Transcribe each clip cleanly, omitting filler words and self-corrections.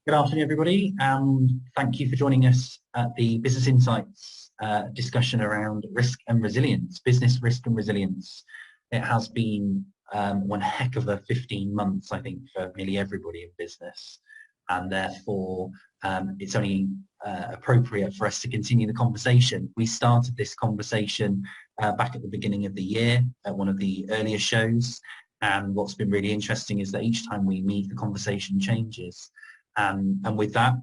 Good afternoon, everybody. Thank you for joining us at the Business Insights discussion around risk and resilience, business risk and resilience. It has been one heck of a 15 months, I think, for nearly everybody in business. And therefore, it's only appropriate for us to continue the conversation. We started this conversation back at the beginning of the year at one of the earlier shows. And what's been really interesting is that each time we meet, the conversation changes. And with that,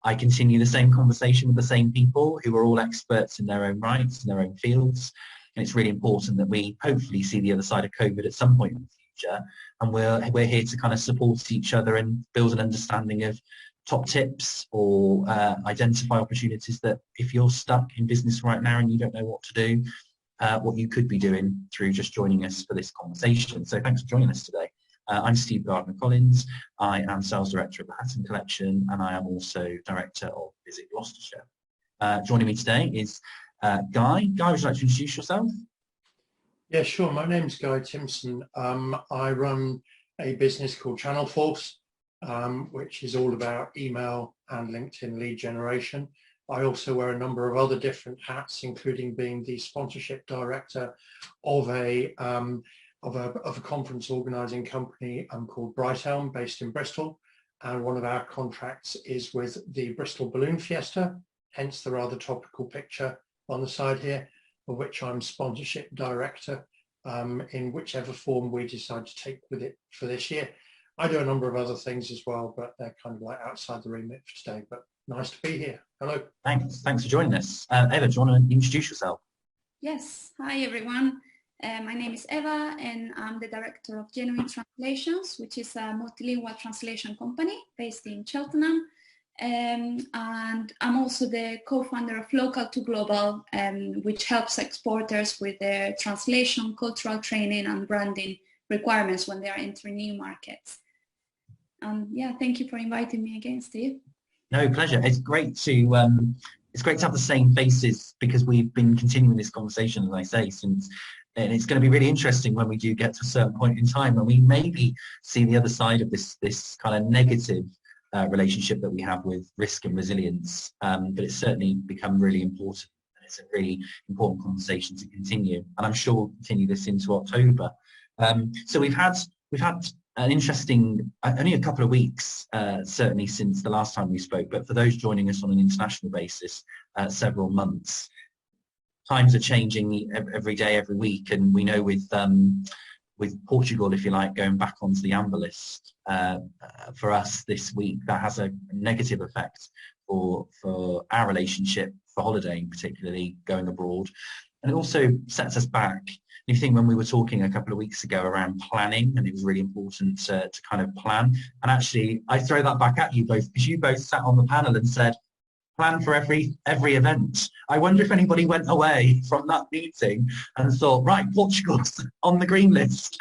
I continue the same conversation with the same people who are all experts in their own rights, in their own fields. And it's really important that we hopefully see the other side of COVID at some point in the future. And we're here to kind of support each other and build an understanding of top tips or identify opportunities that if you're stuck in business right now and you don't know what to do, what you could be doing through just joining us for this conversation. So thanks for joining us today. I'm Steve Gardner-Collins. I am Sales Director of the Hatton Collection, and I am also Director of Visit Gloucestershire. Joining me today is Guy. Guy, would you like to introduce yourself? Yeah, sure. My name's Guy Timpson. I run a business called Channel Force, which is all about email and LinkedIn lead generation. I also wear a number of other different hats, including being the sponsorship director of a conference organising company called Bright Elm, based in Bristol, and one of our contracts is with the Bristol Balloon Fiesta, hence the rather topical picture on the side here, of which I'm sponsorship director in whichever form we decide to take with it for this year. I do a number of other things as well, but they're kind of like outside the remit for today, but nice to be here. Hello. Thanks for joining us. Eva, do you want to introduce yourself? Yes, hi everyone. My name is Eva and I'm the director of Genuine Translations, which is a multilingual translation company based in Cheltenham. And I'm also the co-founder of Local to Global, which helps exporters with their translation, cultural training and branding requirements when they are entering new markets. Yeah, thank you for inviting me again, Steve. No, pleasure. It's great to have the same faces because we've been continuing this conversation, as I say, since. And it's going to be really interesting when we do get to a certain point in time when we maybe see the other side of this kind of negative relationship that we have with risk and resilience. But it's certainly become really important, and it's a really important conversation to continue. And I'm sure we'll continue this into October. So we've had an interesting, only a couple of weeks, certainly since the last time we spoke. But for those joining us on an international basis, several months. Times are changing every day, every week, and we know with Portugal, if you like, going back onto the amber list for us this week, that has a negative effect for our relationship, for holidaying, particularly going abroad, and it also sets us back. You think when we were talking a couple of weeks ago around planning, and it was really important to kind of plan. And actually, I throw that back at you both because you both sat on the panel and said, plan for every event. I wonder if anybody went away from that meeting and thought, right, Portugal's on the green list.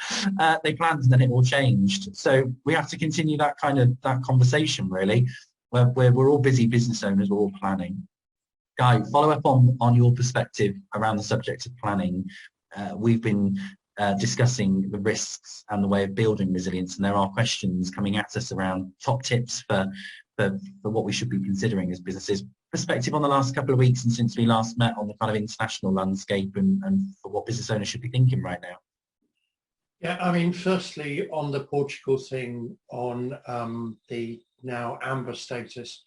They planned and then it all changed. So we have to continue that conversation really. We're all busy business owners, we're all planning. Guy, follow up on your perspective around the subject of planning. We've been discussing the risks and the way of building resilience, and there are questions coming at us around top tips for what we should be considering as businesses. Perspective on the last couple of weeks and since we last met on the kind of international landscape and for what business owners should be thinking right now. Yeah, I mean, firstly, on the Portugal thing, on the now amber status,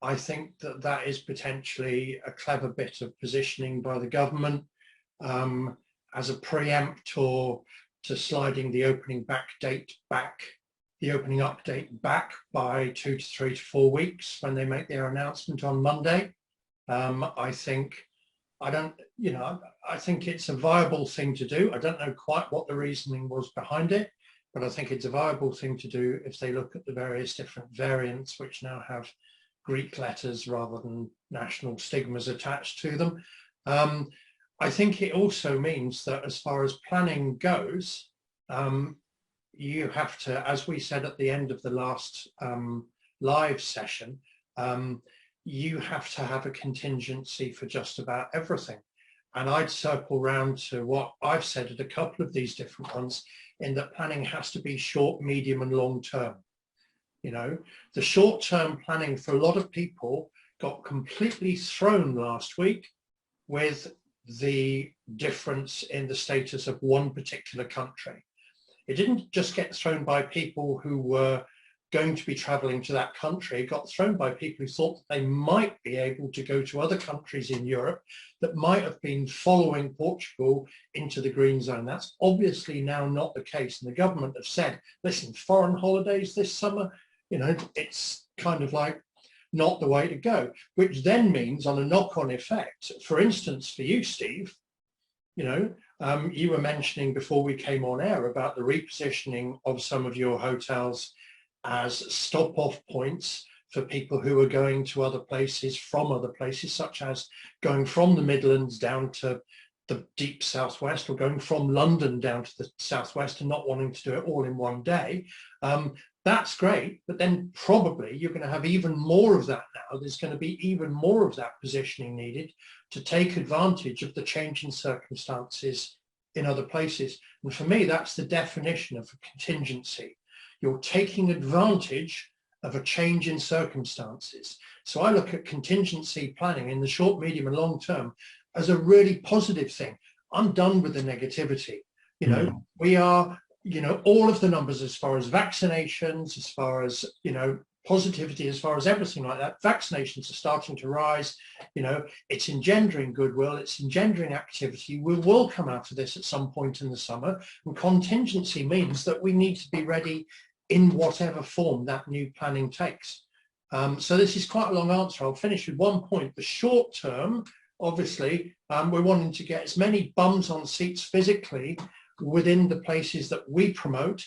I think that is potentially a clever bit of positioning by the government as a preemptor to sliding the opening update back by 2 to 3 to 4 weeks when they make their announcement on Monday. I think it's a viable thing to do. I don't know quite what the reasoning was behind it, but I think it's a viable thing to do if they look at the various different variants which now have Greek letters rather than national stigmas attached to them. I think it also means that as far as planning goes, you have to, as we said at the end of the last live session, you have to have a contingency for just about everything. And I'd circle round to what I've said at a couple of these different ones, in that planning has to be short, medium and long term. You know, the short-term planning for a lot of people got completely thrown last week with the difference in the status of one particular country. It didn't just get thrown by people who were going to be traveling to that country. It got thrown by people who thought that they might be able to go to other countries in Europe that might have been following Portugal into the green zone. That's obviously now not the case. And the government have said, listen, foreign holidays this summer, you know, it's kind of like not the way to go, which then means on a knock-on effect, for instance, for you, Steve, you know, you were mentioning before we came on air about the repositioning of some of your hotels as stop-off points for people who are going to other places from other places, such as going from the Midlands down to the deep southwest, or going from London down to the southwest and not wanting to do it all in one day. That's great, but then probably you're going to have even more of that now. There's going to be even more of that positioning needed to take advantage of the change in circumstances in other places. And for me, that's the definition of a contingency. You're taking advantage of a change in circumstances. So I look at contingency planning in the short, medium and long term as a really positive thing. I'm done with the negativity. You know, we are, you know, all of the numbers as far as vaccinations, as far as, you know, positivity, as far as everything like that, vaccinations are starting to rise. You know, it's engendering goodwill, it's engendering activity. We will come out of this at some point in the summer, and contingency means that we need to be ready in whatever form that new planning takes. So this is quite a long answer. I'll finish with one point. The short term, obviously, we're wanting to get as many bums on seats physically within the places that we promote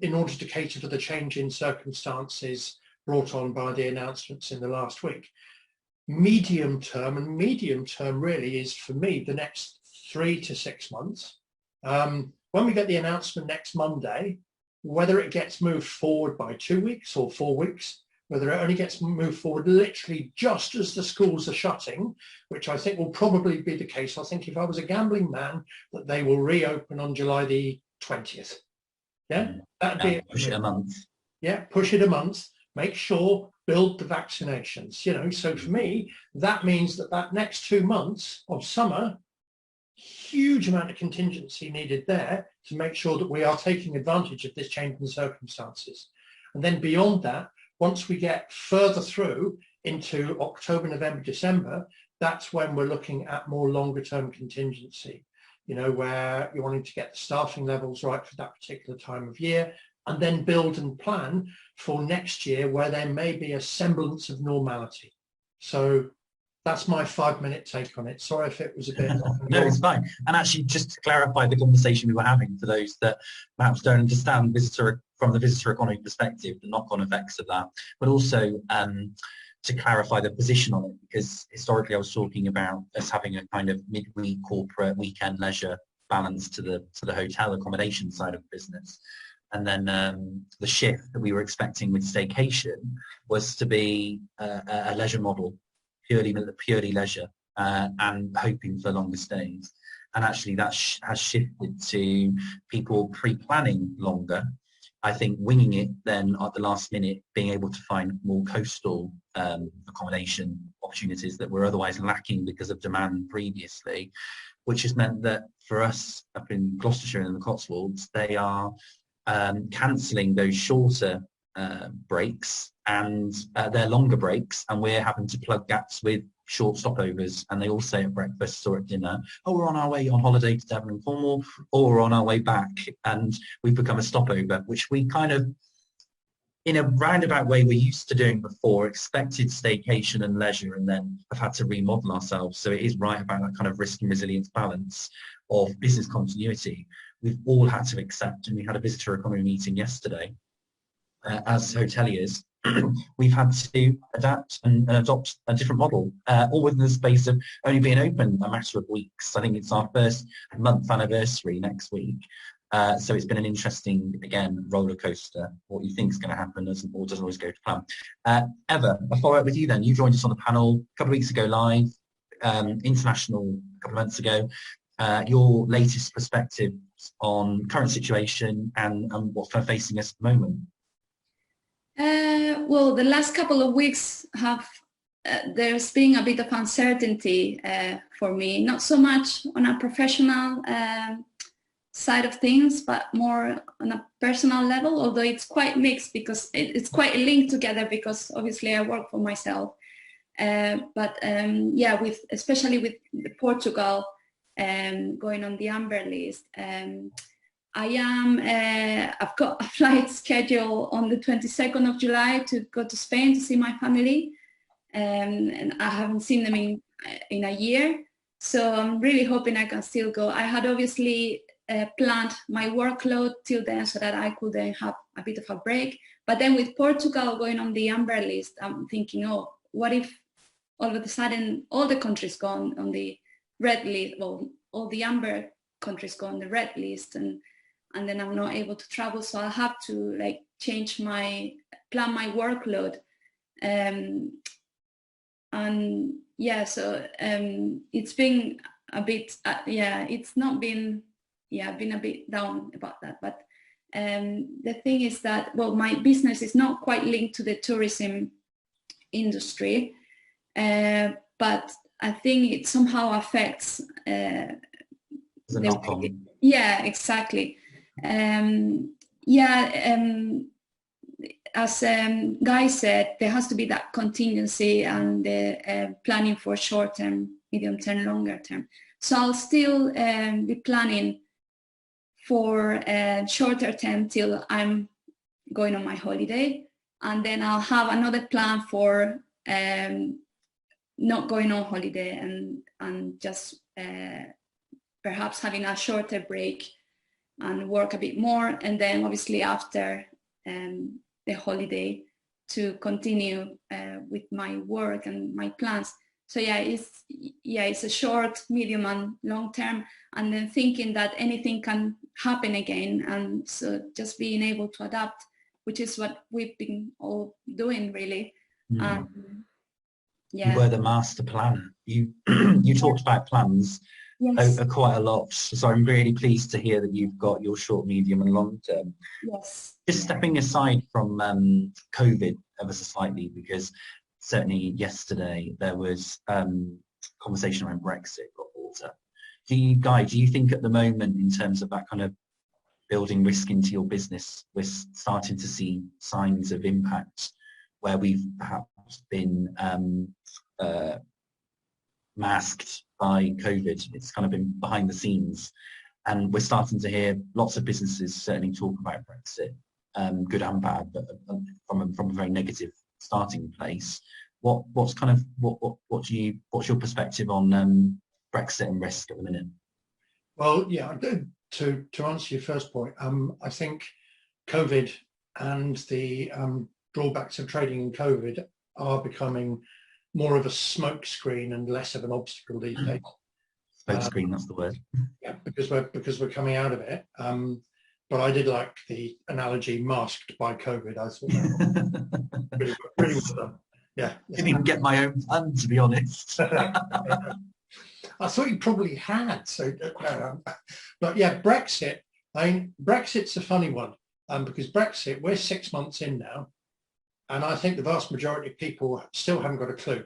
in order to cater for the change in circumstances brought on by the announcements in the last week. Medium term, and medium term really is for me the next 3 to 6 months. When we get the announcement next Monday, whether it gets moved forward by 2 weeks or 4 weeks, whether it only gets moved forward literally just as the schools are shutting, which I think will probably be the case. I think if I was a gambling man, that they will reopen on July the 20th. Yeah, that'd be it. Push it a month. Yeah, push it a month. Make sure, build the vaccinations. You know, so for me, that means that that next 2 months of summer, huge amount of contingency needed there to make sure that we are taking advantage of this change in circumstances. And then beyond that, once we get further through into October, November, December, that's when we're looking at more longer term contingency, you know, where you're wanting to get the staffing levels right for that particular time of year, and then build and plan for next year where there may be a semblance of normality. So that's my 5-minute take on it. Sorry if it was a bit... No, it's fine. And actually, just to clarify the conversation we were having for those that perhaps don't understand from the visitor economy perspective, the knock-on effects of that, but also to clarify the position on it, because historically I was talking about us having a kind of midweek corporate weekend leisure balance to the hotel accommodation side of the business. And then the shift that we were expecting with staycation was to be a leisure model, purely leisure, and hoping for longer stays. And actually that has shifted to people pre-planning longer. I think winging it then at the last minute, being able to find more coastal accommodation opportunities that were otherwise lacking because of demand previously, which has meant that for us up in Gloucestershire and the Cotswolds, they are cancelling those shorter breaks and they're longer breaks, and we're having to plug gaps with short stopovers. And they all say at breakfast or at dinner, oh, we're on our way on holiday to Devon and Cornwall, or we're on our way back, and we've become a stopover, which we kind of, in a roundabout way we're used to doing before, expected staycation and leisure, and then have had to remodel ourselves. So it is right about that kind of risk and resilience balance of business continuity. We've all had to accept, and we had a visitor economy meeting yesterday, as hoteliers, we've had to adapt and adopt a different model, all within the space of only being open a matter of weeks. I think it's our first month anniversary next week. So it's been an interesting, again, roller coaster. What you think is going to happen doesn't always go to plan. Eva, I'll follow up with you then. You joined us on the panel a couple of weeks ago live, international a couple of months ago. Your latest perspectives on current situation and what's kind of facing us at the moment. Well, the last couple of weeks have, there's been a bit of uncertainty for me, not so much on a professional side of things, but more on a personal level, although it's quite mixed because it's quite linked together because obviously I work for myself. But yeah, especially with Portugal going on the amber list, I've got a flight schedule on the 22nd of July to go to Spain to see my family. And I haven't seen them in a year. So I'm really hoping I can still go. I had obviously planned my workload till then so that I could then have a bit of a break. But then with Portugal going on the amber list, I'm thinking, oh, what if all of a sudden all the countries go on the red list, well, all the amber countries go on the red list, and then I'm not able to travel. So I'll have to like plan my workload. And yeah, so it's been a bit, it's not been, I've been a bit down about that. But the thing is that, well, my business is not quite linked to the tourism industry, but I think it somehow affects yeah, exactly. As Guy said, there has to be that contingency and the planning for short term, medium term, longer term. So I'll still be planning for shorter term till I'm going on my holiday, and then I'll have another plan for not going on holiday and just perhaps having a shorter break and work a bit more, and then obviously after the holiday to continue with my work and my plans. So it's a short, medium and long term, and then thinking that anything can happen again, and so just being able to adapt, which is what we've been all doing really. You were the master planner. You talked about plans. Yes. Quite a lot. So I'm really pleased to hear that you've got your short, medium and long term. Yes. Just stepping aside from COVID ever so slightly, because certainly yesterday there was conversation around Brexit got brought up. Do you think at the moment, in terms of that kind of building risk into your business, we're starting to see signs of impact where we've perhaps been masked by COVID? It's kind of been behind the scenes, and we're starting to hear lots of businesses certainly talk about Brexit, good and bad, but from a very negative starting place. What's your perspective on Brexit and risk at the minute? Well, yeah, to answer your first point, I think COVID and the drawbacks of trading in COVID are becoming more of a smoke screen and less of an obstacle these days. Smoke screen, that's the word. Yeah, because we're coming out of it. But I did like the analogy masked by COVID. I thought that was pretty well done. Yeah. Didn't even get my own pun, to be honest. I thought you probably had. So, but yeah, Brexit. I mean, Brexit's a funny one because Brexit, we're 6 months in now, and I think the vast majority of people still haven't got a clue.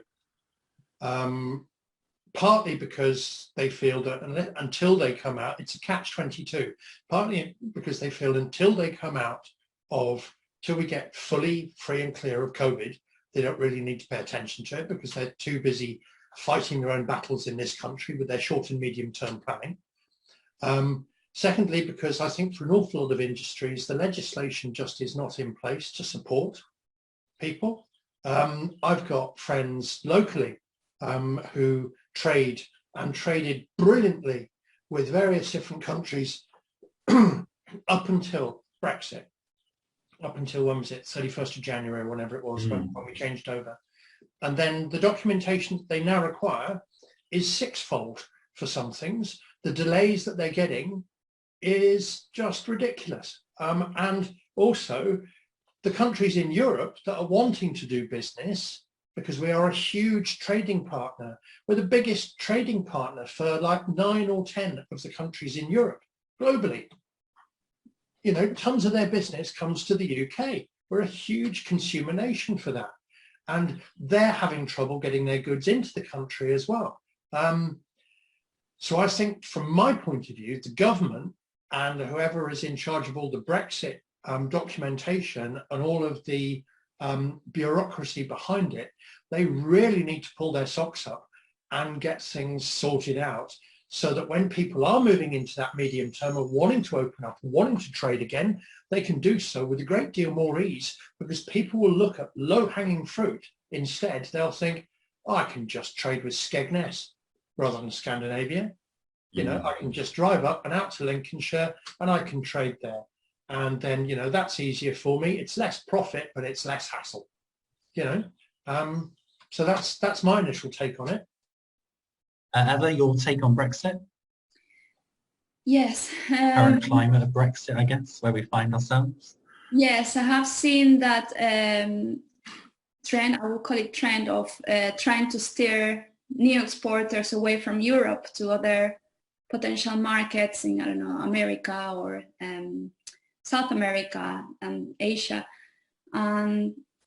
Partly because they feel that until they come out, it's a catch-22. Partly because they feel until they come out till we get fully free and clear of COVID, they don't really need to pay attention to it because they're too busy fighting their own battles in this country with their short and medium-term planning. Secondly, because I think for an awful lot of industries, the legislation just is not in place to support people. I've got friends locally who trade and traded brilliantly with various different countries up until Brexit, up until, when was it, 31st of January, whenever it was, when we changed over. And then the documentation that they now require is sixfold for some things. The delays that they're getting is just ridiculous. And also the countries in Europe that are wanting to do business, because we are a huge trading partner. We're the biggest trading partner for like 9 or 10 of the countries in Europe globally. You know, tons of their business comes to the UK. We're a huge consumer nation for that. And they're having trouble getting their goods into the country as well. So I think from my point of view, the government and whoever is in charge of all the Brexit documentation and all of the bureaucracy behind it, they really need to pull their socks up and get things sorted out so that when people are moving into that medium term and wanting to open up and wanting to trade again, they can do so with a great deal more ease, because people will look at low-hanging fruit instead. They'll think, oh, I can just trade with Skegness rather than Scandinavia. You know, I can just drive up and out to Lincolnshire and I can trade there. And then, you know, that's easier for me. It's less profit, but it's less hassle, you know. So that's my initial take on it. Eva, your take on Brexit? Yes. Current climate of Brexit, I guess, where we find ourselves. Yes, I have seen that trend, I will call it trend, of trying to steer new exporters away from Europe to other potential markets in, I don't know, America or South America and Asia.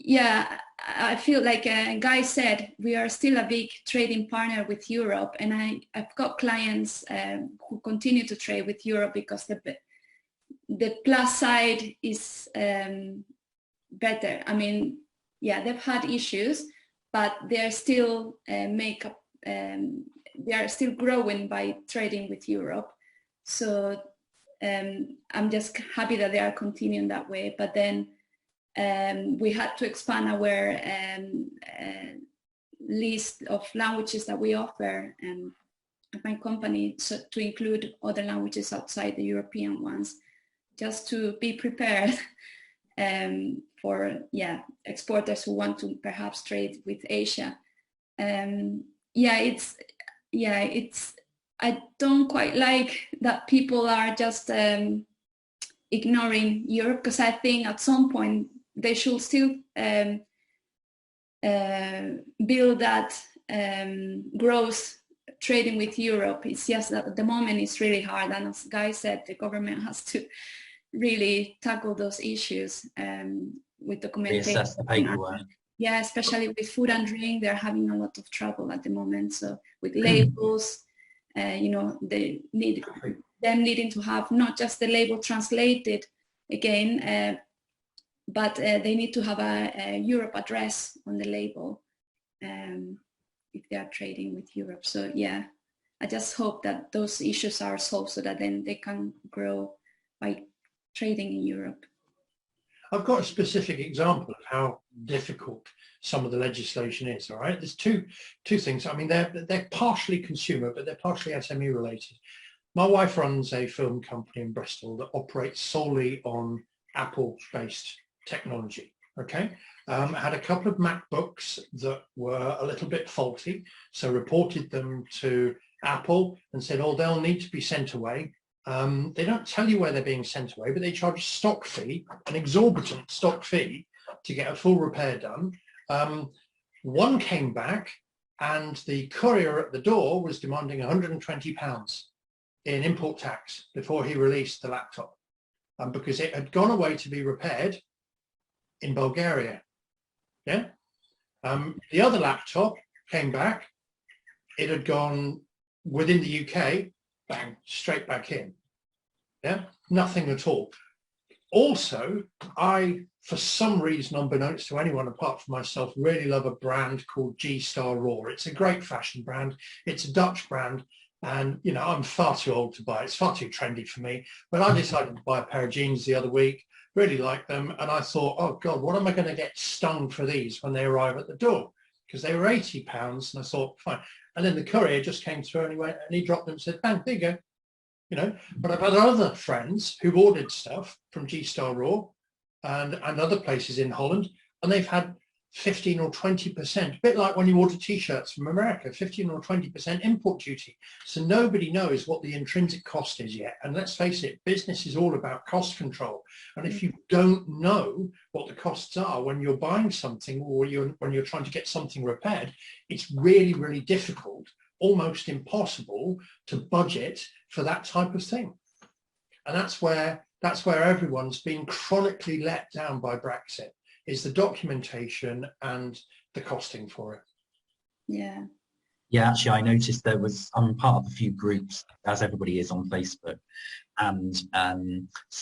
Yeah, I feel like Guy said, we are still a big trading partner with Europe, and I've got clients who continue to trade with Europe because the plus side is better. I mean, yeah, they've had issues, but they're still they are still growing by trading with Europe. So I'm just happy that they are continuing that way. But then we had to expand our list of languages that we offer at my company, so to include other languages outside the European ones, just to be prepared for exporters who want to perhaps trade with Asia. I don't quite like that people are just ignoring Europe, because I think at some point they should still build that growth trading with Europe. It's just that at the moment it's really hard, and as Guy said, the government has to really tackle those issues with documentation. Reassess the paperwork. Yeah, especially with food and drink, they're having a lot of trouble at the moment. So with labels, you know, they need them needing to have not just the label translated again, but they need to have a Europe address on the label if they are trading with Europe. So yeah, I just hope that those issues are solved so that then they can grow by trading in Europe. I've got a specific example of how difficult some of the legislation is. All right, there's two things. I mean, they're partially consumer, but they're partially SME related. My wife runs a film company in Bristol that operates solely on Apple-based technology. Okay, I had a couple of MacBooks that were a little bit faulty, so reported them to Apple and said, oh, they'll need to be sent away. They don't tell you where they're being sent away, but they charge a stock fee, an exorbitant stock fee, to get a full repair done. One came back and the courier at the door was demanding £120 in import tax before he released the laptop, because it had gone away to be repaired in Bulgaria. Yeah. The other laptop came back, it had gone within the UK, bang, straight back in. Yeah, nothing at all. Also, I, for some reason, unbeknownst to anyone apart from myself, really love a brand called G-Star Raw. It's a great fashion brand. It's a Dutch brand. And, you know, I'm far too old to buy it. It's far too trendy for me. But I decided to buy a pair of jeans the other week, really liked them. And I thought, oh, God, what am I going to get stung for these when they arrive at the door? Because they were £80. And I thought, fine. And then the courier just came through and he went and he dropped them and said, bang, there you go. You know, but I've had other friends who've ordered stuff from G-Star Raw and other places in Holland, and they've had 15 or 20%, a bit like when you order t-shirts from America, 15 or 20% import duty. So nobody knows what the intrinsic cost is yet. And let's face it, business is all about cost control. And if you don't know what the costs are when you're buying something or when you're trying to get something repaired, it's really, really difficult, almost impossible to budget for that type of thing. And that's where that's where everyone's been chronically let down by Brexit, is the documentation and the costing for it. Yeah. Yeah, actually, I noticed I'm part of a few groups, as everybody is on Facebook, and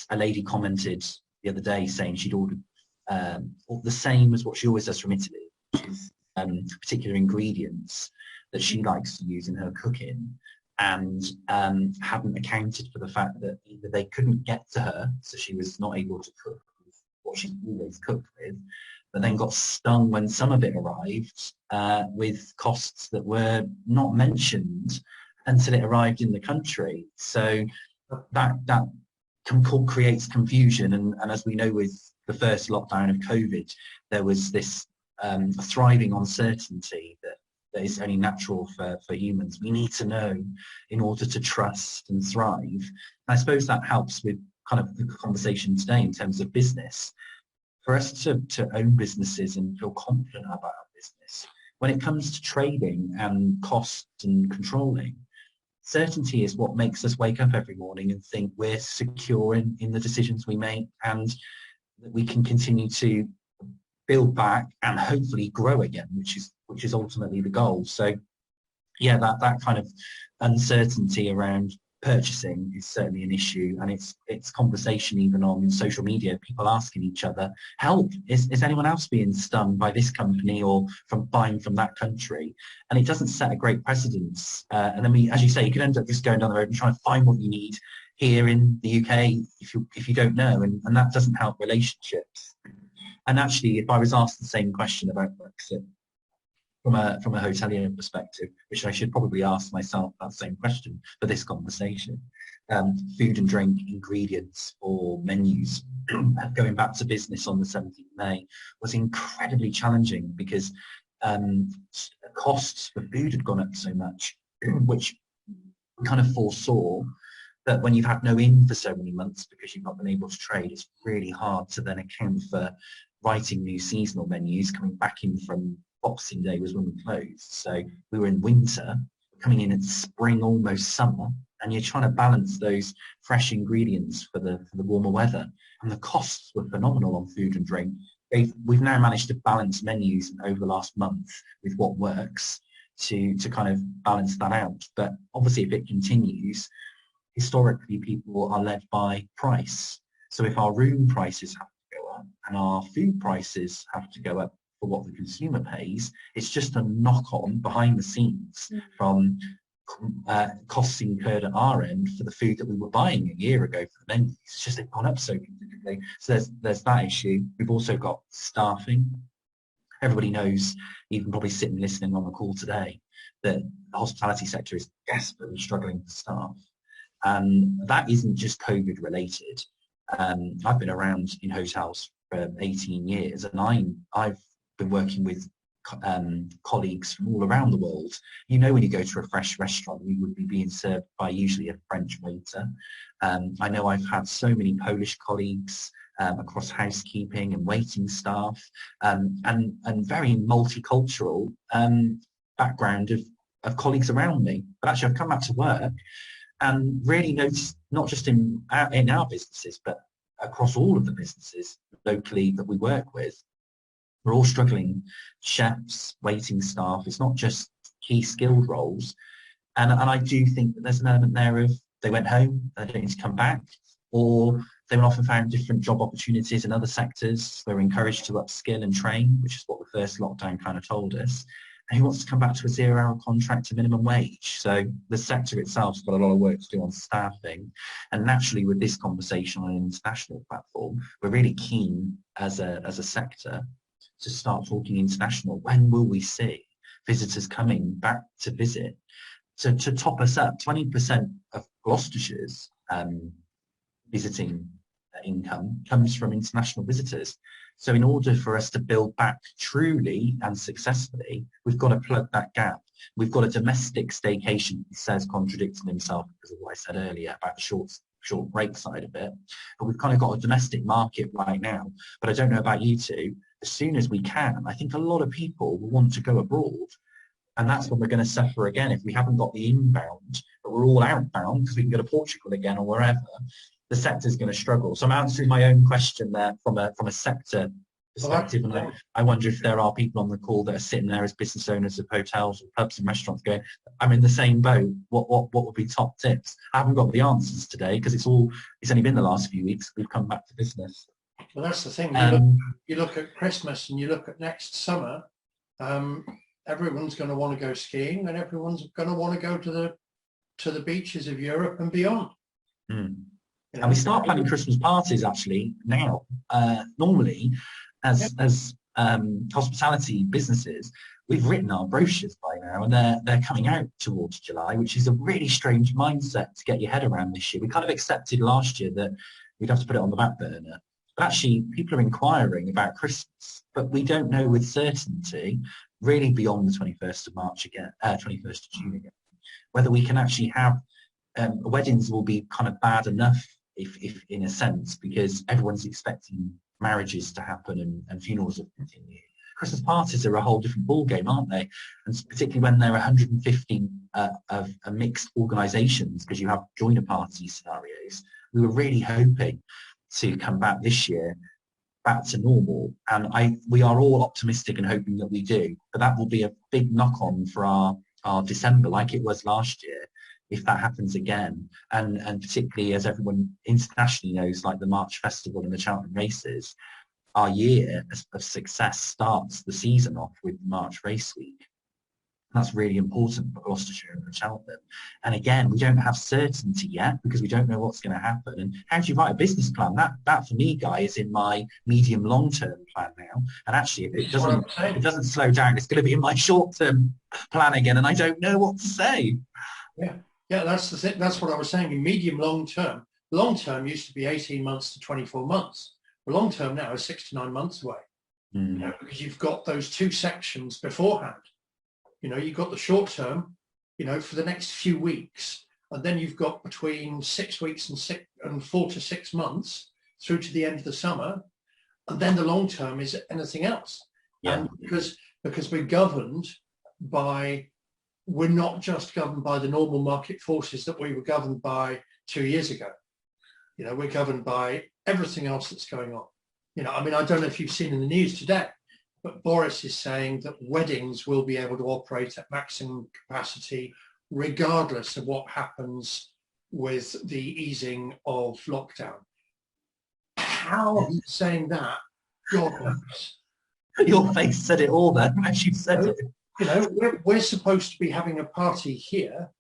a lady commented the other day saying she'd ordered the same as what she always does from Italy, which is particular ingredients that she likes to use in her cooking, and hadn't accounted for the fact that either they couldn't get to her, so she was not able to cook with what she always cooked with, but then got stung when some of it arrived with costs that were not mentioned until it arrived in the country. So that creates confusion, and as we know with the first lockdown of COVID, there was this thriving uncertainty that is only natural for humans. We need to know in order to trust and thrive. And I suppose that helps with kind of the conversation today in terms of business. For us to own businesses and feel confident about our business, when it comes to trading and costs and controlling, certainty is what makes us wake up every morning and think we're secure in the decisions we make, and that we can continue to build back and hopefully grow again, which is ultimately the goal. So yeah, that kind of uncertainty around purchasing is certainly an issue, and it's conversation even on social media, people asking each other, help, is anyone else being stung by this company or from buying from that country? And it doesn't set a great precedence, and then as you say, you can end up just going down the road and trying to find what you need here in the UK if you don't know, and that doesn't help relationships. And actually, if I was asked the same question about Brexit from a hotelier perspective, which I should probably ask myself that same question for this conversation, food and drink ingredients or menus going back to business on the 17th of May was incredibly challenging, because costs for food had gone up so much, which we kind of foresaw that when you've had no in for so many months because you've not been able to trade, it's really hard to then account for writing new seasonal menus. Coming back in from Boxing Day was when we closed, so we were in winter, coming in at spring, almost summer, and you're trying to balance those fresh ingredients for the warmer weather, and the costs were phenomenal on food and drink. We've now managed to balance menus over the last month with what works to kind of balance that out. But obviously, if it continues, historically people are led by price. So if our room prices have to go up and our food prices have to go up for what the consumer pays, it's just a knock-on behind the scenes from costs incurred at our end for the food that we were buying a year ago for the menus. It's just they've gone up so significantly. So there's that issue. We've also got staffing. Everybody knows, even probably sitting listening on the call today, that the hospitality sector is desperately struggling for staff. And that isn't just COVID related. I've been around in hotels for 18 years, and I've been working with colleagues from all around the world. You know, when you go to a fresh restaurant, you would be being served by usually a French waiter. I know I've had so many Polish colleagues across housekeeping and waiting staff, and very multicultural background of colleagues around me. But actually, I've come back to work and really noticed, not just in our businesses, but across all of the businesses locally that we work with, we're all struggling. Chefs, waiting staff, it's not just key skilled roles. And I do think that there's an element there of they went home, they don't need to come back, or they were often found different job opportunities in other sectors. They were encouraged to upskill and train, which is what the first lockdown kind of told us. And who wants to come back to a 0-hour contract to minimum wage? So the sector itself has got a lot of work to do on staffing. And naturally, with this conversation on an international platform, we're really keen as a sector to start talking international. When will we see visitors coming back to visit? To top us up, 20% of Gloucestershire's visiting income comes from international visitors. So in order for us to build back truly and successfully, we've got to plug that gap. We've got a domestic staycation, he says, contradicting himself because of what I said earlier about the short break side of it. But we've kind of got a domestic market right now. But I don't know about you two, as soon as we can, I think a lot of people will want to go abroad. And that's when we're going to suffer again if we haven't got the inbound, but we're all outbound because we can go to Portugal again or wherever. the sector's going to struggle. So I'm answering my own question there from a sector perspective, and I wonder if there are people on the call that are sitting there as business owners of hotels or pubs and restaurants going, I'm in the same boat. What would be top tips? I haven't got the answers today because it's only been the last few weeks we've come back to business. Well, that's the thing. You look at Christmas and you look at next summer. Everyone's going to want to go skiing, and everyone's going to want to go to the beaches of Europe and beyond. You know? And we start planning Christmas parties actually now. Normally, as hospitality businesses, we've written our brochures by now, and they're coming out towards July, which is a really strange mindset to get your head around this year. We kind of accepted last year that we'd have to put it on the back burner. But actually, people are inquiring about Christmas, but we don't know with certainty, really beyond the 21st of March again, 21st of June again, whether we can actually have weddings will be kind of bad enough, if in a sense, because everyone's expecting marriages to happen and funerals will continue. Christmas parties are a whole different ballgame, aren't they? And particularly when there are 150 of mixed organisations, because you have joiner party scenarios. We were really hoping to come back this year back to normal, and we are all optimistic and hoping that we do, but that will be a big knock-on for our December, like it was last year, if that happens again. And particularly, as everyone internationally knows, like the March Festival and the Cheltenham races, our year of success starts the season off with March Race Week. That's really important for Gloucestershire and for Cheltenham. And again, we don't have certainty yet because we don't know what's going to happen. And how do you write a business plan? That for me, Guy, is in my medium long-term plan now. And actually, if it doesn't slow down, it's going to be in my short-term plan again. And I don't know what to say. Yeah, that's the thing. That's what I was saying. In medium long-term, long-term used to be 18 months to 24 months. Well, long-term now is 6 to 9 months away. You know, because you've got those two sections beforehand. You know, you've got the short term, you know, for the next few weeks, and then you've got between 6 weeks and 4 to 6 months through to the end of the summer, and then the long term is anything else. Yeah. And because we're not just governed by the normal market forces that we were governed by 2 years ago. You know, we're governed by everything else that's going on. You know, I mean, I don't know if you've seen in the news today, but Boris is saying that weddings will be able to operate at maximum capacity regardless of what happens with the easing of lockdown. How he's saying that, God knows. Your face said it all then, as you said it. You know, we're supposed to be having a party here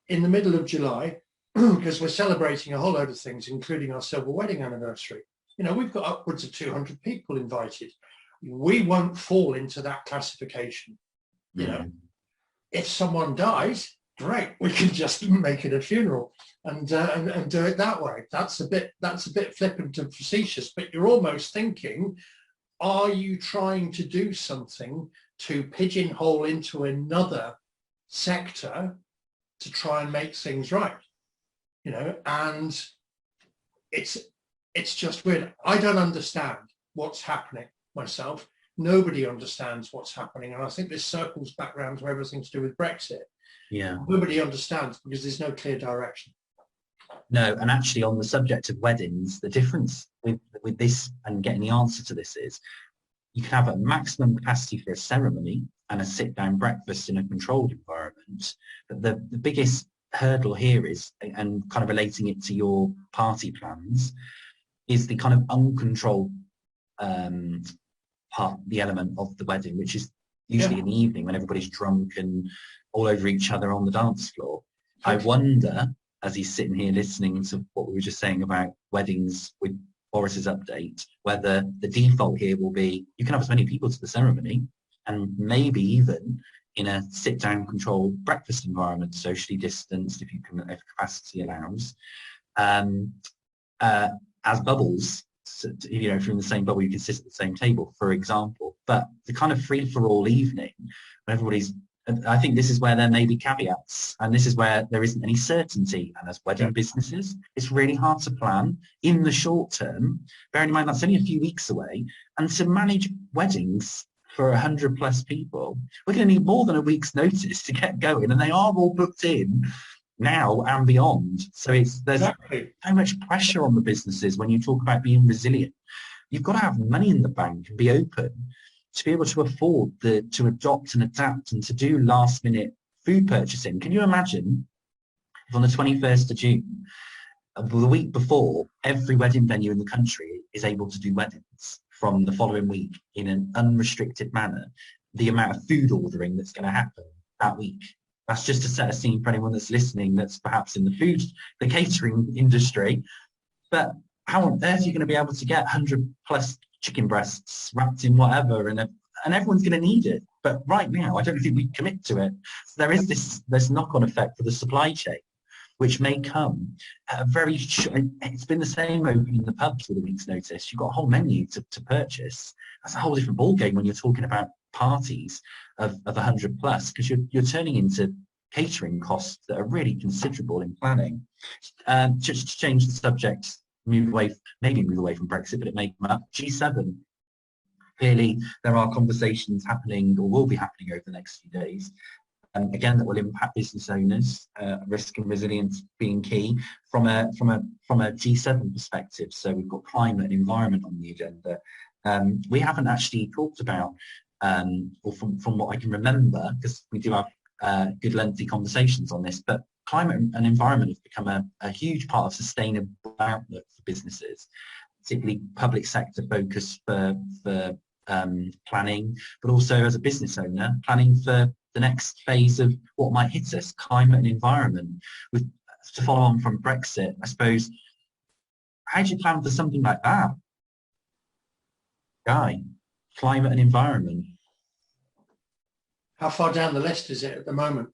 in the middle of July because we're celebrating a whole load of things, including our silver wedding anniversary. You know, we've got upwards of 200 people invited. We won't fall into that classification. You know, if someone dies, great, we can just make it a funeral and do it that way. That's a bit flippant and facetious, but you're almost thinking, are you trying to do something to pigeonhole into another sector to try and make things right? You know, and it's just weird. I don't understand what's happening myself. Nobody understands what's happening, and I think this circles back around to everything to do with Brexit. Yeah, nobody understands because there's no clear direction. No, and actually on the subject of weddings, the difference with this and getting the answer to this is you can have a maximum capacity for a ceremony and a sit-down breakfast in a controlled environment, but the biggest hurdle here is, and kind of relating it to your party plans, is the kind of uncontrolled part, the element of the wedding, which is usually in the evening when everybody's drunk and all over each other on the dance floor. I wonder, as he's sitting here listening to what we were just saying about weddings with Boris's update, whether the default here will be you can have as many people to the ceremony and maybe even in a sit-down controlled breakfast environment, socially distanced if capacity allows, as bubbles. You know, from the same bubble, you can sit at the same table, for example. But the kind of free-for-all evening, when everybody's, I think this is where there may be caveats, and this is where there isn't any certainty. And as wedding businesses, it's really hard to plan in the short term, bearing in mind that's only a few weeks away. And to manage weddings for 100+ people, we're going to need more than a week's notice to get going, and they are all booked in now and beyond. So there's so much pressure on the businesses when you talk about being resilient. You've got to have money in the bank and be open to be able to afford to adopt and adapt and to do last minute food purchasing. Can you imagine if on the 21st of June, the week before, every wedding venue in the country is able to do weddings from the following week in an unrestricted manner, the amount of food ordering that's going to happen that week? That's just to set a scene for anyone that's listening that's perhaps in the catering industry. But how on earth are you going to be able to get 100 plus chicken breasts wrapped in whatever, and everyone's going to need it? But right now, I don't think we commit to it. So there is this knock-on effect for the supply chain, which may come at a very short. It's been the same opening the pubs with a week's notice. You've got a whole menu to purchase. That's a whole different ballgame when you're talking about parties of 100 plus, because you're turning into catering costs that are really considerable in planning. Just to change the subject, move away from Brexit, but it may come up. G7. Clearly, there are conversations happening or will be happening over the next few days. Again, that will impact business owners, risk and resilience being key from a G7 perspective. So we've got climate and environment on the agenda. We haven't actually talked about, or from what I can remember, because we do have good lengthy conversations on this, but climate and environment have become a huge part of sustainable outlook for businesses, particularly public sector focus for planning, but also as a business owner, planning for the next phase of what might hit us, climate and environment. To follow on from Brexit, I suppose, how do you plan for something like that? Guy, climate and environment. How far down the list is it at the moment?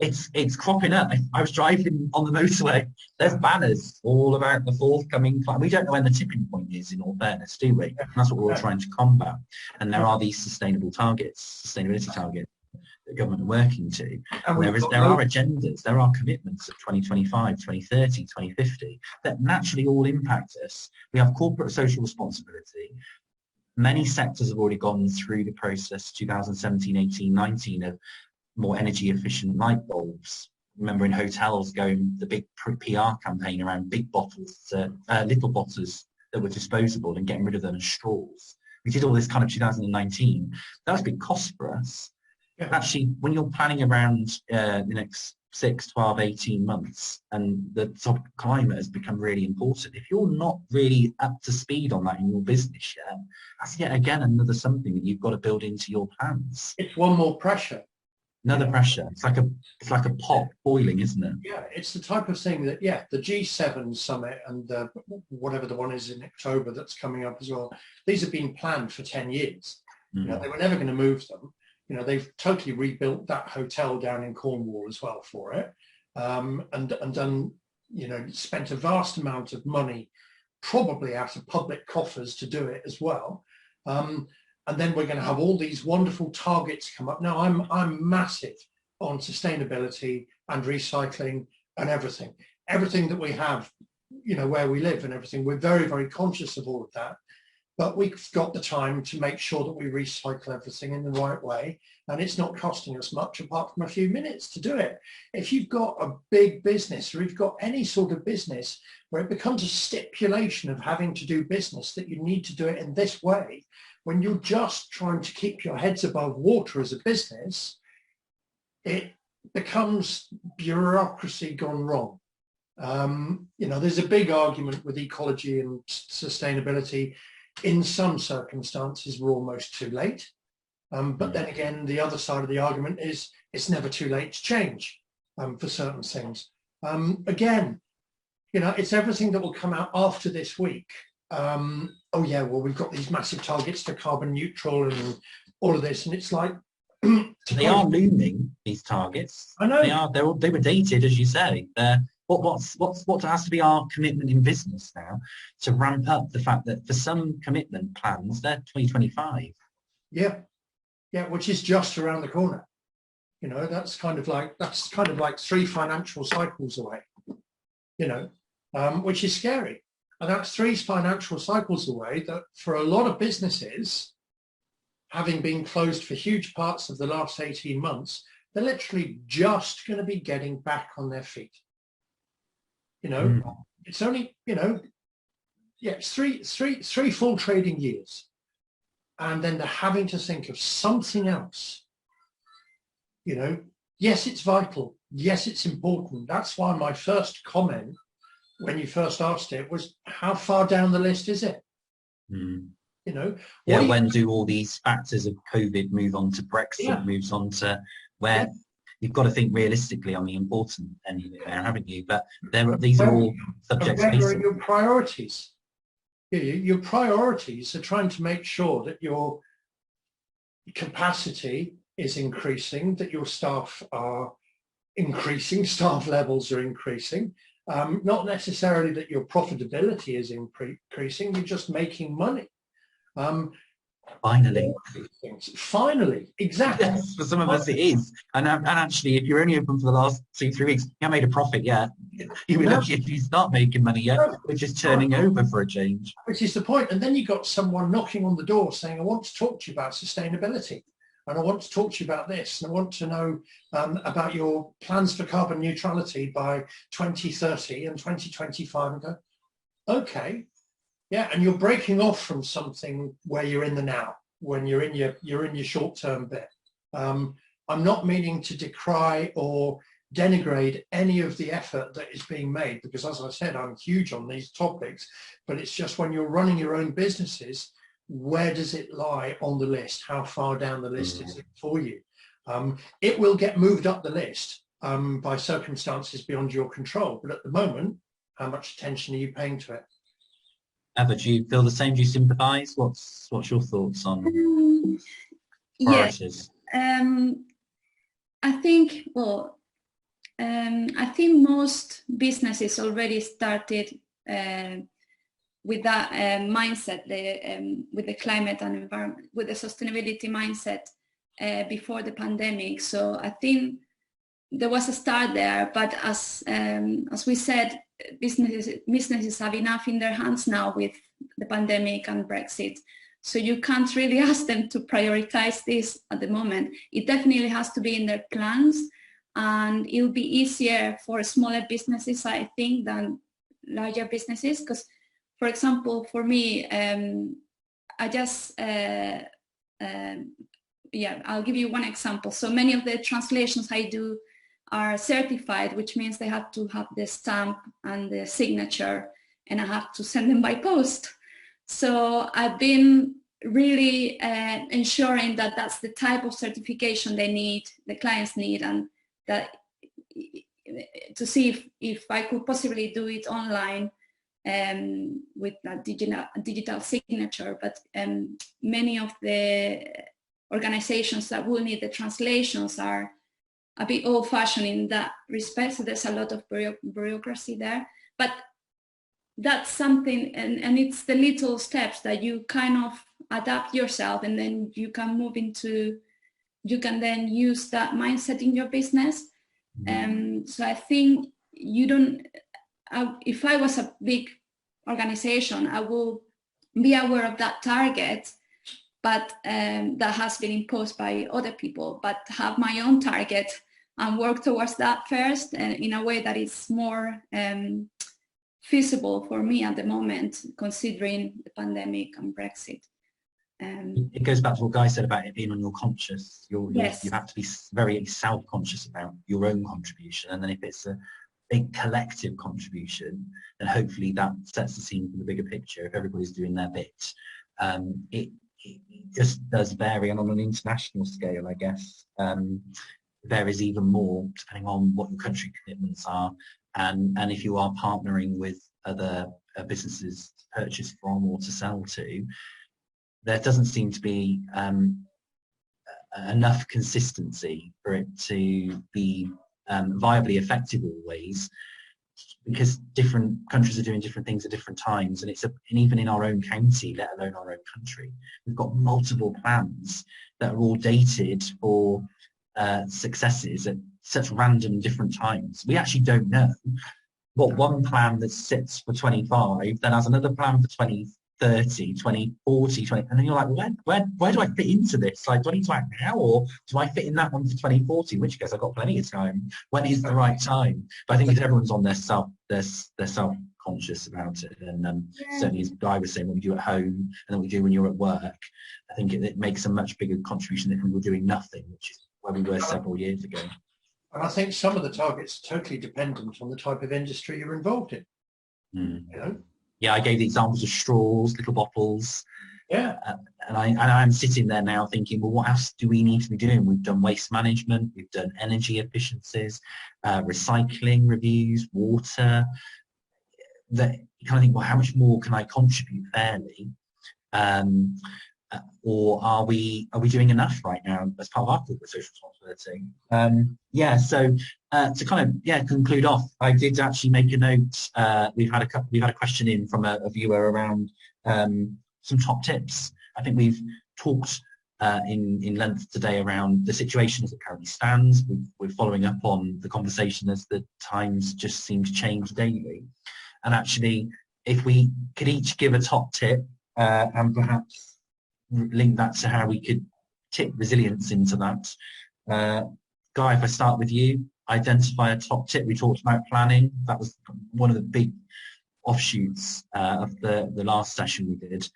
It's cropping up. I was driving on the motorway. There's banners all about the forthcoming climate. We don't know when the tipping point is, in all fairness, do we? And that's what we're all trying to combat. And there are these sustainability targets that the government are working to. And there are agendas, there are commitments of 2025, 2030, 2050 that naturally all impact us. We have corporate social responsibility. Many sectors have already gone through the process, 2017, 18, 19, of more energy efficient light bulbs. Remember in hotels going the big PR campaign around big bottles to little bottles that were disposable and getting rid of them as straws. We did all this kind of 2019. That was a big cost for us. Yeah. Actually, when you're planning around the next 6, 12, 18 months and the topic of climate has become really important, if you're not really up to speed on that in your business yet, that's yet again another something that you've got to build into your plans. It's one more pressure. Another pressure. It's like a pot boiling, isn't it? Yeah, it's the type of thing that, the G7 summit and whatever the one is in October that's coming up as well, these have been planned for 10 years. Mm. They were never going to move them. They've totally rebuilt that hotel down in Cornwall as well for it, and done, spent a vast amount of money, probably out of public coffers, to do it as well. And then we're going to have all these wonderful targets come up. Now, I'm massive on sustainability and recycling and everything that we have, where we live and everything. We're very, very conscious of all of that. But we've got the time to make sure that we recycle everything in the right way. And it's not costing us much apart from a few minutes to do it. If you've got a big business, or you've got any sort of business where it becomes a stipulation of having to do business that you need to do it in this way, when you're just trying to keep your heads above water as a business, it becomes bureaucracy gone wrong. There's a big argument with ecology and sustainability. In some circumstances, we're almost too late. But then again, the other side of the argument is it's never too late to change for certain things. Again, it's everything that will come out after this week. We've got these massive targets to carbon neutral and all of this. And it's like... They are looming, these targets. I know. They were dated, as you say. What has to be our commitment in business now to ramp up the fact that for some commitment plans, they're 2025. Yeah, which is just around the corner. That's kind of like 3 financial cycles away. Which is scary, and that's 3 financial cycles away. That for a lot of businesses, having been closed for huge parts of the last 18 months, they're literally just going to be getting back on their feet. You know, it's only, you know, yeah, it's three full trading years. And then they're having to think of something else. You know, yes, it's vital. Yes, it's important. That's why my first comment when you first asked it was, how far down the list is it? You know, yeah, when do all these factors of COVID move on to Brexit, moves on to where you've got to think realistically on the important end there, haven't you? But these are all subjects. Where are your priorities? Your priorities are trying to make sure that your capacity is increasing, that your staff are increasing, staff levels are increasing, not necessarily that your profitability is increasing, you're just making money. Finally, exactly. Yes, for some of us it is. And actually, if you're only open for the last 2-3 weeks, you haven't made a profit yet. You'll be lucky if you start making money yet. We're just turning over for a change. Which is the point. And then you got someone knocking on the door saying, I want to talk to you about sustainability. And I want to talk to you about this. And I want to know about your plans for carbon neutrality by 2030 and 2025. And go, okay. Yeah, and you're breaking off from something where you're in the now, when you're in your short-term bit. I'm not meaning to decry or denigrate any of the effort that is being made, because as I said, I'm huge on these topics, but it's just when you're running your own businesses, where does it lie on the list? How far down the list is it for you? It will get moved up the list by circumstances beyond your control, but at the moment, how much attention are you paying to it? Eva, do you feel the same? Do you sympathise? What's your thoughts on priorities? I think, well, I think most businesses already started with that mindset, with the climate and environment, with the sustainability mindset before the pandemic. So I think there was a start there, but as we said, businesses have enough in their hands now with the pandemic and Brexit. So you can't really ask them to prioritize this at the moment. It definitely has to be in their plans, and it'll be easier for smaller businesses, I think, than larger businesses. Because, for example, for me, I'll give you one example. So many of the translations I do are certified, which means they have to have the stamp and the signature, and I have to send them by post. So I've been really ensuring that that's the type of certification they need, the clients need, and that to see if I could possibly do it online with a digital signature. But many of the organizations that will need the translations are a bit old-fashioned in that respect, so there's a lot of bureaucracy there. But that's something, and it's the little steps that you kind of adapt yourself, and then you can move into, you can then use that mindset in your business. So I think you don't, if I was a big organization, I will be aware of that target, but that has been imposed by other people, but have my own target and work towards that first, in a way that is more feasible for me at the moment, considering the pandemic and Brexit. It goes back to what Guy said about it being on your conscious. Yes. You have to be very self-conscious about your own contribution, and then if it's a big collective contribution, then hopefully that sets the scene for the bigger picture. If everybody's doing their bit, it just does vary, and on an international scale, I guess, varies even more depending on what your country commitments are, and if you are partnering with other businesses to purchase from or to sell to. There doesn't seem to be enough consistency for it to be viably effective always, because different countries are doing different things at different times, and even in our own county, let alone our own country, we've got multiple plans that are all dated for successes at such random different times. We actually don't know what one plan that sits for 25 then has another plan for 20 2030, 2040, 20, and then you're like, where do I fit into this? Like, do I need to act now, or do I fit in that one for 2040? In which case, I've got plenty of time. When is the right time? But I think it's everyone's on their self-conscious about it, and certainly as Guy was saying, what we do at home and then what we do when you're at work, I think it makes a much bigger contribution than when we're doing nothing, which is where we were several years ago. And I think some of the targets are totally dependent on the type of industry you're involved in. You know? Yeah, I gave the examples of straws, little bottles. Yeah. And I'm sitting there now thinking, well, what else do we need to be doing? We've done waste management, we've done energy efficiencies, recycling reviews, water. That you kind of think, well, how much more can I contribute fairly? Or are we doing enough right now as part of our corporate social responsibility? So to kind of conclude off, I did actually make a note. We've had a question in from a viewer around some top tips. I think we've talked in length today around the situation as it currently stands. We're following up on the conversation as the times just seem to change daily. And actually, if we could each give a top tip and perhaps link that to how we could tip resilience into that. Guy, if I start with you, identify a top tip. We talked about planning. That was one of the big offshoots of the last session we did.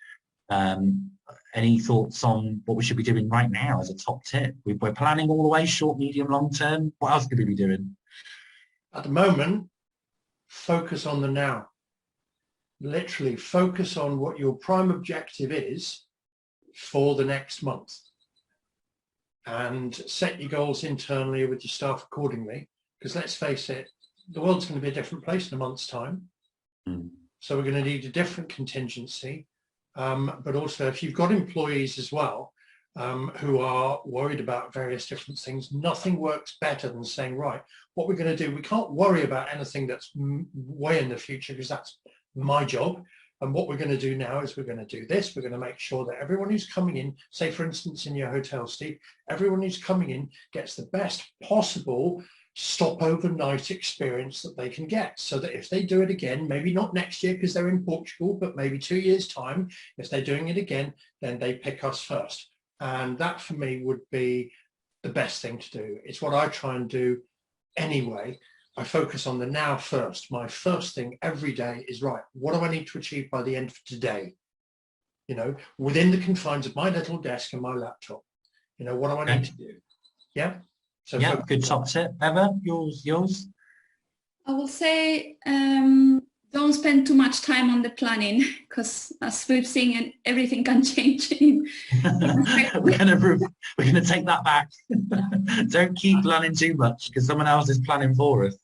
Any thoughts on what we should be doing right now as a top tip? We're planning all the way, short, medium, long term. What else could we be doing? At the moment, focus on the now. Literally focus on what your prime objective is for the next month, and set your goals internally with your staff accordingly, because let's face it, the world's going to be a different place in a month's time. So we're going to need a different contingency, but also if you've got employees as well who are worried about various different things, nothing works better than saying, right, what we're going to do, we can't worry about anything that's way in the future because that's my job. And what we're going to do now is we're going to do this. We're going to make sure that everyone who's coming in, say, for instance, in your hotel, Steve, everyone who's coming in gets the best possible stop overnight experience that they can get, so that if they do it again, maybe not next year because they're in Portugal, but maybe 2 years' time, if they're doing it again, then they pick us first. And that for me would be the best thing to do. It's what I try and do anyway. I focus on the now first. My first thing every day is, right, what do I need to achieve by the end of today? You know, within the confines of my little desk and my laptop. You know, what do I need to do? Yeah. So yeah, good top tip. Eva, yours? I will say don't spend too much time on the planning, because as we've seen, everything can change. We're gonna take that back. Don't keep planning too much because someone else is planning for us.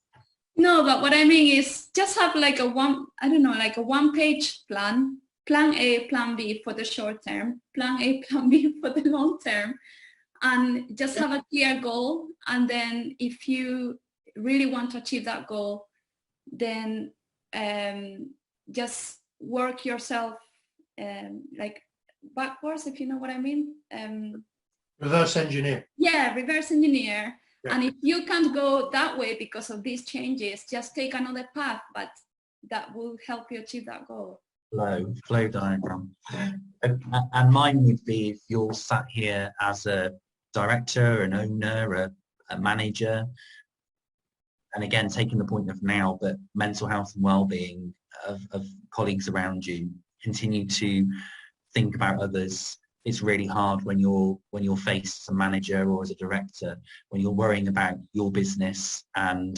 No, but what I mean is just have like a one-page plan. Plan A, plan B for the short term. Plan A, plan B for the long term. And just have a clear goal. And then if you really want to achieve that goal, then just work yourself like backwards, if you know what I mean. Reverse engineer. Yeah, reverse engineer. Yeah. And if you can't go that way because of these changes, just take another path, but that will help you achieve that goal. Flow diagram. And mine would be, if you're sat here as a director, an owner, a manager, and again, taking the point of now, but mental health and well-being of colleagues around you, continue to think about others. It's really hard when you're faced as a manager or as a director, when you're worrying about your business and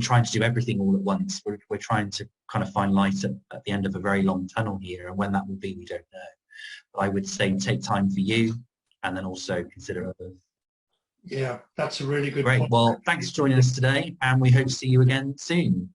trying to do everything all at once. We're trying to kind of find light at the end of a very long tunnel here, and when that will be, we don't know. But I would say take time for you, and then also consider others. Yeah, that's a really good point. Great. Well, thanks for joining us today, and we hope to see you again soon.